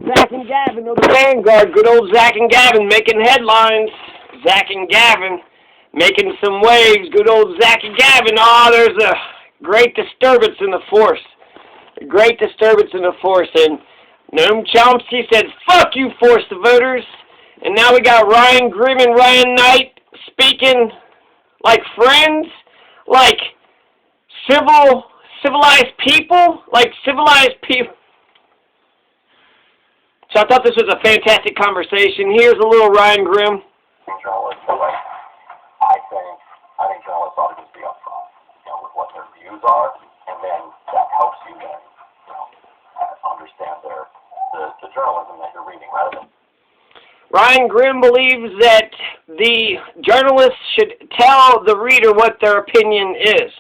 Zach and Gavin of the Vanguard. Good old Zach and Gavin making headlines. Zach and Gavin making some waves. Good old Zach and Gavin. Oh, there's a great disturbance in the force. A great disturbance in the force. And Noam Chomsky said, fuck you, force the voters. And now we got Ryan Grim and Ryan Knight speaking like friends, like civilized people, So I thought this was a fantastic conversation. Here's a little Ryan Grim. Journalists, but I think journalists ought to just be upfront, with what their views are, and then that helps you then, understand the journalism that you're reading, rather than. Ryan Grim believes that the journalists should tell the reader what their opinion is.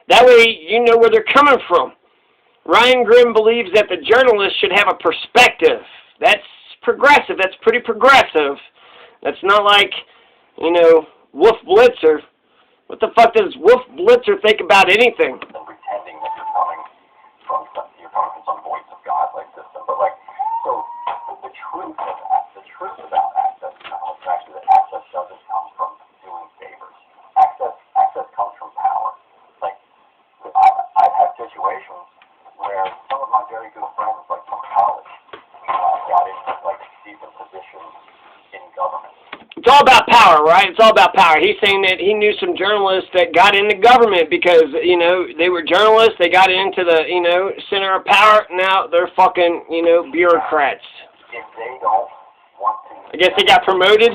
That way you know where they're coming from. Ryan Grim believes that the journalist should have a perspective. That's progressive. That's pretty progressive. That's not like, Wolf Blitzer. What the fuck does Wolf Blitzer think about anything? Pretending that you're coming from some voice of God like system, but so the truth about access to knowledge, actually, that access doesn't come from doing favors. Access comes from power. I've had situations where some of my very good friends, from college, got into decent positions in government. It's all about power, right? It's all about power. He's saying that he knew some journalists that got into government because, they were journalists. They got into the, center of power. Now they're fucking, bureaucrats. If they don't want to... I guess they got promoted.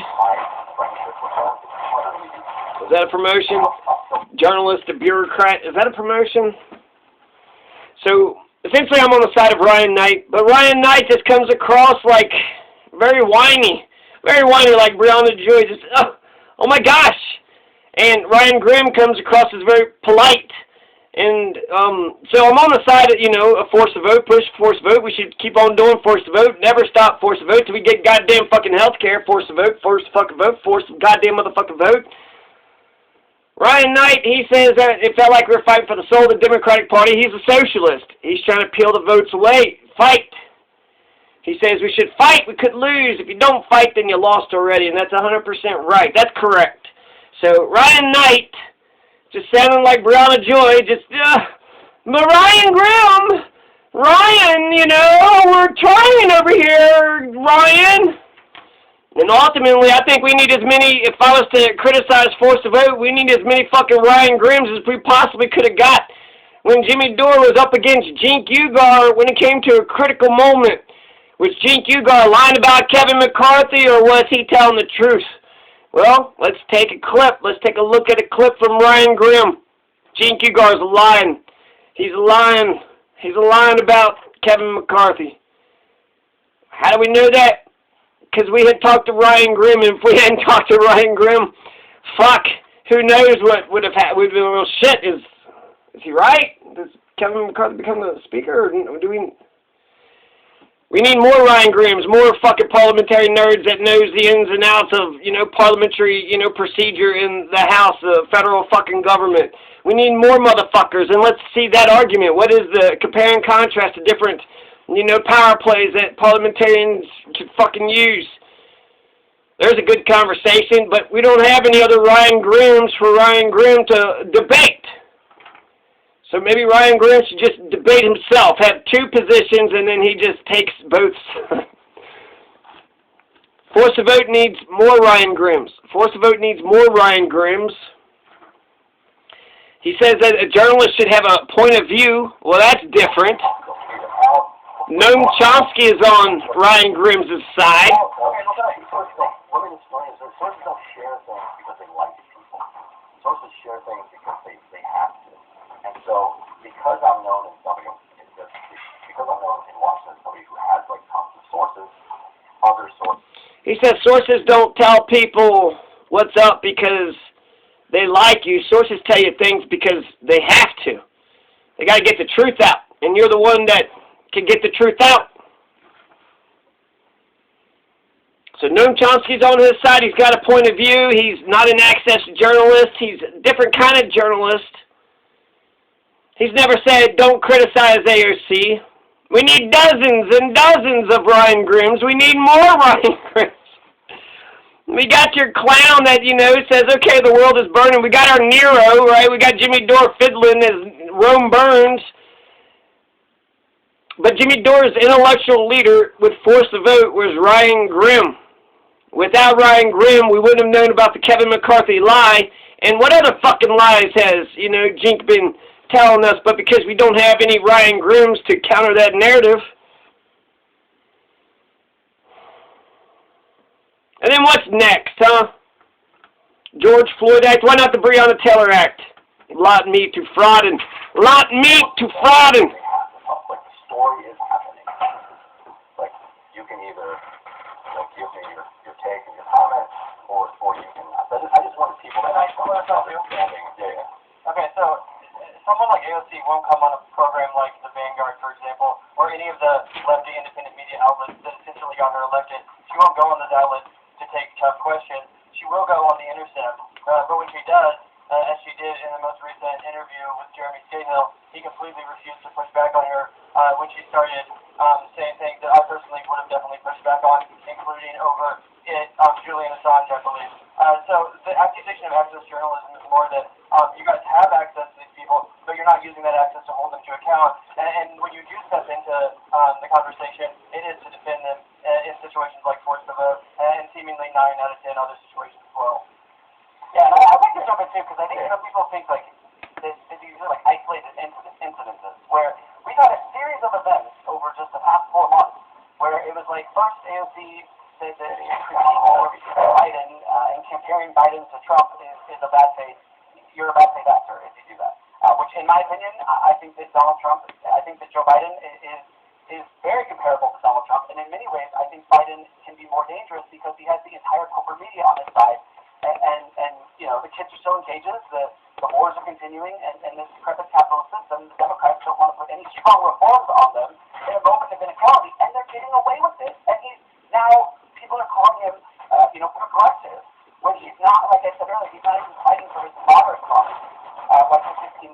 Was that a promotion? Journalist to bureaucrat. Is that a promotion? So, essentially I'm on the side of Ryan Knight. But Ryan Knight just comes across very whiny. Very whiny, like Brianna Joy, just, oh my gosh. And Ryan Grim comes across as very polite. And so I'm on the side of, force the vote, push force the vote. We should keep on doing force the vote. Never stop force the vote till we get goddamn fucking health care. Force the vote, force the fucking vote, force the goddamn motherfucking vote. Ryan Knight, he says that it felt like we were fighting for the soul of the Democratic Party. He's a socialist. He's trying to peel the votes away. Fight. He says we should fight, we could lose. If you don't fight, then you lost already, and that's 100% right. That's correct. So, Ryan Knight, just sounding like Brianna Joy, but Ryan Grim, we're trying over here, Ryan. And ultimately, I think we need as many, if I was to criticize force the vote, we need as many fucking Ryan Grims as we possibly could have got when Jimmy Dore was up against Cenk Uygur when it came to a critical moment. Was Cenk Uygur lying about Kevin McCarthy, or was he telling the truth? Well, let's take a clip. Let's take a look at a clip from Ryan Grim. Cenk Uygur is lying. He's lying. He's lying about Kevin McCarthy. How do we know that? Because we had talked to Ryan Grim, and if we hadn't talked to Ryan Grim, fuck, who knows what would have happened. We'd been a little shit. Is he right? Does Kevin McCarthy become the speaker, or do we... We need more Ryan Grims, more fucking parliamentary nerds that knows the ins and outs of, parliamentary, procedure in the House, the federal fucking government. We need more motherfuckers, and let's see that argument. What is the compare and contrast to different, power plays that parliamentarians could fucking use? There's a good conversation, but we don't have any other Ryan Grims for Ryan Grim to debate. So maybe Ryan Grim should just debate himself, have two positions, and then he just takes both. Force the vote needs more Ryan Grims. Force the vote needs more Ryan Grims. He says that a journalist should have a point of view. Well, that's different. Noam Chomsky is on Ryan Grim's side. Women sources don't share things because they like people. Sources share things because they have to. And so, because I'm known in Washington as somebody who has tons of sources, other sources. He says sources don't tell people what's up because they like you. Sources tell you things because they have to. They got to get the truth out, and you're the one that can get the truth out. So Noam Chomsky's on his side. He's got a point of view. He's not an access journalist. He's a different kind of journalist. He's never said, don't criticize AOC. We need dozens and dozens of Ryan Grimms. We need more Ryan Grimms. We got your clown that, says, okay, the world is burning. We got our Nero, right? We got Jimmy Dore fiddling as Rome burns. But Jimmy Dore's intellectual leader with force to vote was Ryan Grimm. Without Ryan Grimm, we wouldn't have known about the Kevin McCarthy lie. And what other fucking lies has, Jink been telling us? But because we don't have any Ryan Grimms to counter that narrative. And then what's next, huh? George Floyd Act. Why not the Breonna Taylor Act? Lot meat to frauding. Lot meat to frauding. Like, the story is happening. Like, you can either, give me your take and your comments, or you can, I just want people to understanding. Yeah. Okay, so someone like AOC won't come on a program like The Vanguard, for example, or any of the lefty independent media outlets that essentially got her elected. She won't go on those outlets to take tough questions. She will go on the intercept, but when she does, as she did in the most recent interview with Jeremy Scahill, he completely refused to push back on her when she started saying things that I personally would have definitely pushed back on, including over Julian Assange, I believe. So the accusation of access journalism is more that you guys have access to these people, but you're not using that access to hold them to account. And when you do step into the conversation, it is to defend them in situations like forced to vote, and seemingly 9 out of 10 other situations as well. Yeah, and I'd like to jump in too, because I think some people think like these are like isolated incidences, where we've had a series of events over just the past 4 months, where it was like first AOC said that critiquing Biden and comparing Biden to Trump is a bad faith. You're a bad faith actor if you do that. Which, in my opinion, I think that Joe Biden is very comparable to Donald Trump, and in many ways, I think Biden can be more dangerous because he has the entire corporate media on his side, and the kids are still in cages, the wars are continuing, and this decrepit capitalist system, the Democrats don't want to put any strong reforms on them in a moment of inequality, and they're getting away with it, and now people are calling him, progressive, when he's not, like I said earlier, he's not even fighting for his moderate cause, like the $15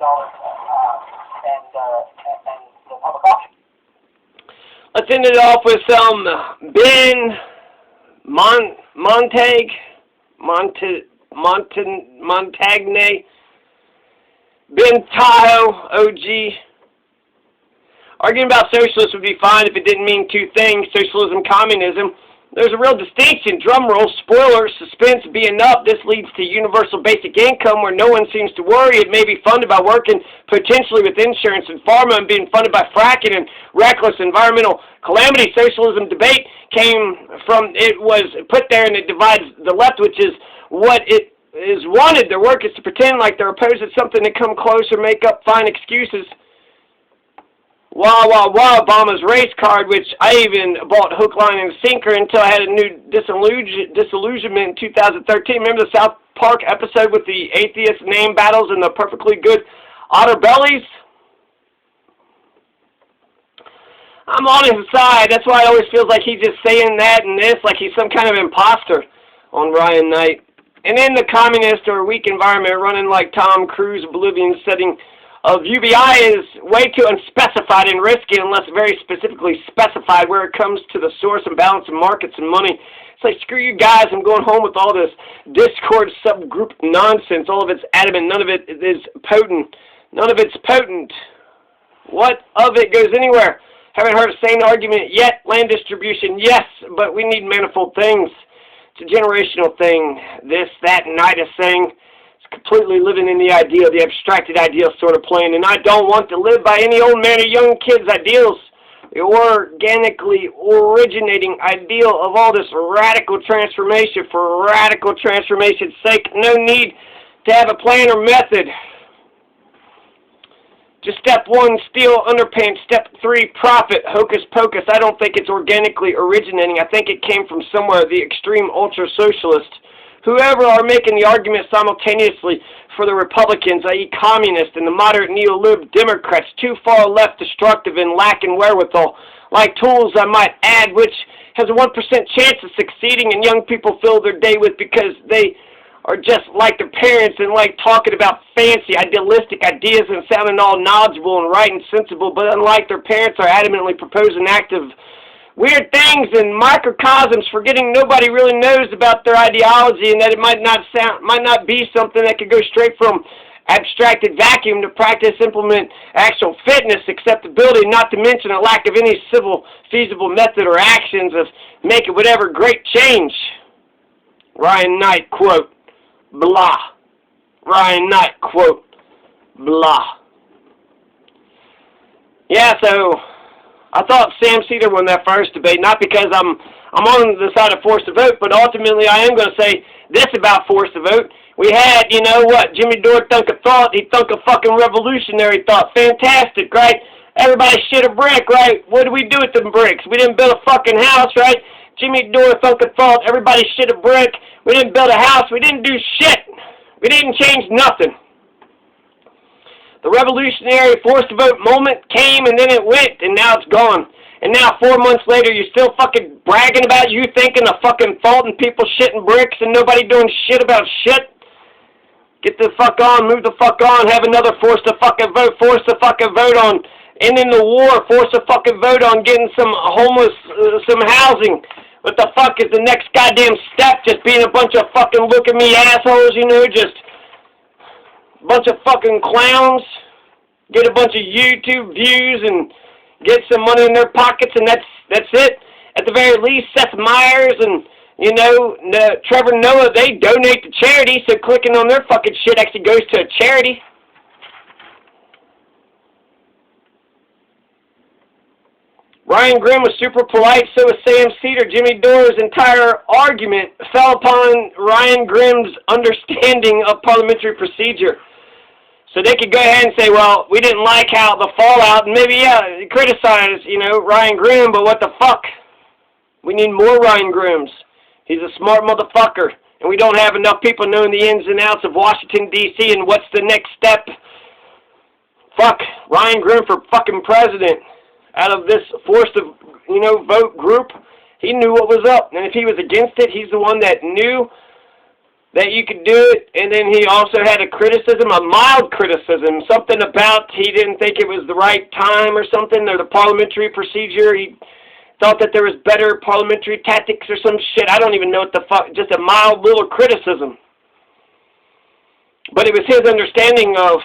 and the public option. Let's end it off with some Ben Montagne, Ben Tahoe, OG. Arguing about socialism would be fine if it didn't mean 2 things, socialism, communism. There's a real distinction. Drum roll, spoiler, suspense being up. This leads to universal basic income where no one seems to worry. It may be funded by working potentially with insurance and pharma and being funded by fracking and reckless environmental calamity. Socialism debate came from, it was put there and it divides the left, which is what it is wanted. Their work is to pretend like they're opposed to something to come closer, make up fine excuses. Obama's race card, which I even bought hook, line, and sinker until I had a new disillusionment in 2013. Remember the South Park episode with the atheist name battles and the perfectly good otter bellies? I'm on his side. That's why it always feels like he's just saying that and this, like he's some kind of imposter on Ryan Knight. And in the communist or weak environment, running like Tom Cruise, Bolivian setting of UBI is way too unspecified and risky unless very specifically specified where it comes to the source and balance of markets and money. It's like, screw you guys, I'm going home with all this Discord subgroup nonsense. All of it's adamant, none of it is potent. None of it's potent. What of it goes anywhere? Haven't heard a sane argument yet. Land distribution, yes, but we need manifold things. It's a generational thing. This, that, and Nida saying. Completely living in the ideal, the abstracted ideal sort of plane, and I don't want to live by any old man or young kid's ideals. The organically originating ideal of all this radical transformation for radical transformation's sake. No need to have a plan or method. Just step 1, steal underpants. Step 3, profit. Hocus pocus. I don't think it's organically originating. I think it came from somewhere, the extreme ultra-socialist. Whoever are making the argument simultaneously for the Republicans, i.e. communists, and the moderate neo-lib Democrats, too far left destructive and lacking wherewithal, like tools I might add, which has a 1% chance of succeeding and young people fill their day with because they are just like their parents and like talking about fancy, idealistic ideas and sounding all knowledgeable and right and sensible, but unlike their parents are adamantly proposing active weird things and microcosms, forgetting nobody really knows about their ideology and that it might not be something that could go straight from abstracted vacuum to practice, implement actual fitness, acceptability, not to mention a lack of any civil, feasible method or actions of making whatever great change. Ryan Knight, quote, blah. Ryan Knight, quote, blah. Yeah, so I thought Sam Seder won that first debate, not because I'm on the side of force to vote, but ultimately I am going to say this about force to vote. We had, you know what, Jimmy Dore thunk a thought, he thunk a fucking revolutionary thought. Fantastic, right? Everybody shit a brick, right? What did we do with them bricks? We didn't build a fucking house, right? Jimmy Dore thunk a thought, everybody shit a brick. We didn't build a house, we didn't do shit. We didn't change nothing. The revolutionary forced to vote moment came and then it went and now it's gone. And now 4 months later you're still fucking bragging about you thinking of fucking fault and people shitting bricks and nobody doing shit about shit. Get the fuck on, move the fuck on, have another force to fucking vote on ending the war, force to fucking vote on getting some homeless, some housing. What the fuck is the next goddamn step? Just being a bunch of fucking look at me assholes, you know, just a bunch of fucking clowns, get a bunch of YouTube views and get some money in their pockets and that's it. At the very least, Seth Meyers and, you know, Trevor Noah, they donate to charity, so clicking on their fucking shit actually goes to a charity. Ryan Grimm was super polite, so was Sam Seder. Jimmy Dore's entire argument fell upon Ryan Grimm's understanding of parliamentary procedure. So they could go ahead and say, well, we didn't like how the fallout, and maybe, yeah, criticize, you know, Ryan Grimm, but what the fuck? We need more Ryan Grimms. He's a smart motherfucker, and we don't have enough people knowing the ins and outs of Washington, D.C., and what's the next step. Fuck, Ryan Grimm for fucking president. Out of this forced to, you know, vote group, he knew what was up, and if he was against it, he's the one that knew that you could do it, and then he also had a criticism, a mild criticism, something about he didn't think it was the right time or something, or the parliamentary procedure. He thought that there was better parliamentary tactics or some shit. I don't even know what the fuck, just a mild little criticism. But it was his understanding of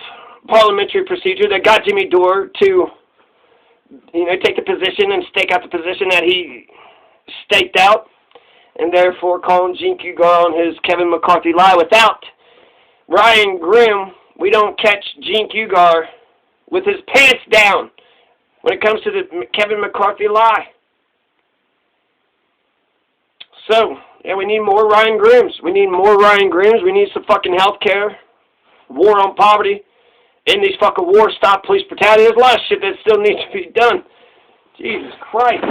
parliamentary procedure that got Jimmy Dore to, you know, take the position and stake out the position that he staked out, and therefore calling Cenk Uygur on his Kevin McCarthy lie. Without Ryan Grimm, we don't catch Cenk Uygur with his pants down when it comes to the Kevin McCarthy lie. So, yeah, we need more Ryan Grimms. We need more Ryan Grimms. We need some fucking health care, war on poverty, end these fucking wars, stop police brutality. There's a lot of shit that still needs to be done. Jesus Christ.